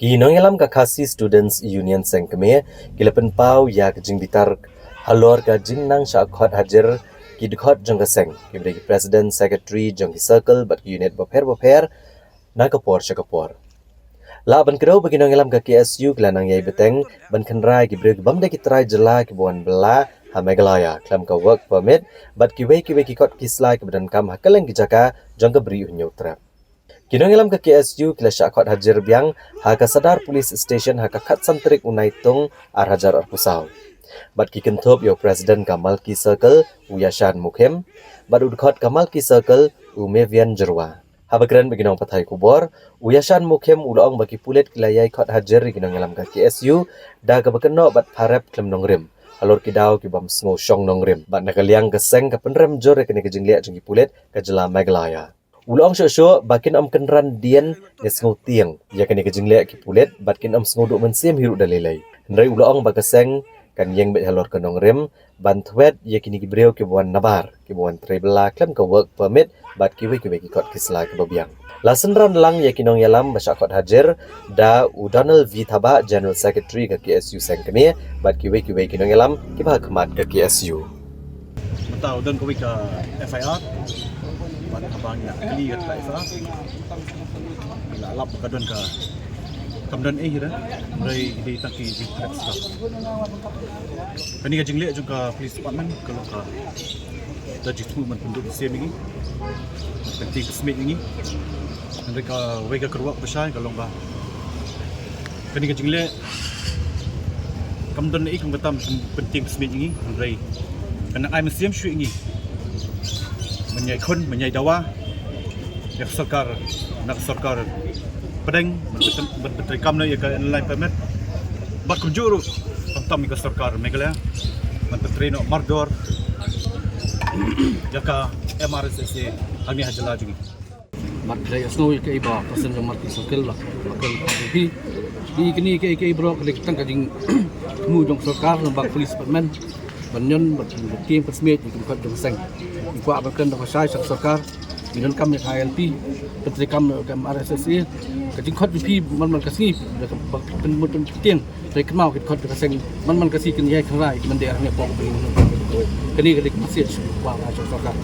Ginongelam kakasi Students Union Sengkeme gilapen pau ya kejing bitar halor kajing nang syakot hajar kidkhot jong kaseng kibri President Secretary jong circle bat unit boper na kapor syakapor. La ban kedau bagi nongelam ka KSU kelanang yai beteng ban kenrai kibri bamda kitrai jela kibuan bela hamegalaya klam ka work permit bat kiwe kikot kislai kebadan kam hakaleng kijaka jong kabri unyutra. Kinongelam ke KSU kila syakot hajar biang haka sadar police station haka kat santrik unaitung ar hajar ar pusau. Bat kikentop yo President Kamal Ki Circle Uyashan Mukhem, bat udkhot Kamal Ki Circle Umevian Jerwa. Habagran beginong patai kubor, Uyashan Mukhem ulang bagi pulit kilayai kot hajar kinongelam ke KSU da kabakeno bat parep klem nongrim. Alor kidau kibam sngo syong nongrim, bat nakaliang keseng kapenrem jor kene kejingliak jengki pulit kajela Megalaya. Ulang syok bakin am kenran dian nesngo tiang ya kene kejingle ki pulet bakin am sngo duk mensim hiru dalilai ndai ulang bakaseng kan yang bet halor kenong rem bantwet ya kini kibreu ki buan nabar ki buan trebla klem ka work permit bat kiwe ki kot kisla ke babiang lasen ran lang ya kinong yalam masyakot hajar da Donald V Thaba General Secretary ke KSU sengkene bat kiwe kinong yalam ki ba kemat ke KSU tahu dan kowe ka FIR ban abang nak kali kat FIR la lap ka don ka kamdan hira dari di taki di track stop kani ka jingle juga police department kalau ka jadi semua penduduk same ini penting smith ini mereka wega keruak besar kalau ka kani ka jingle kamdan kang betam penting smith ini dari karena ai mesiam syuk ini menyai dawa yang nak sarkar pedeng bertekam na ya online permit bat kunjuru tam ka sarkar Meghalaya menteri no mardor jaka MRSS kami hajala juga mat play snow ke iba pasen mat circle lah bakal di kini ke bro ke kita kading mu jong sarkar lembak police department banyon tim persmit di tempat jong seng ikwa abakan dak sai sarkar minon kam nek ILP petri kam RSSI kading khot BP man kasih pen tiang dari kemau khot kaseng man kasih ken yai khrai man de arne pok kani masih wa sarkar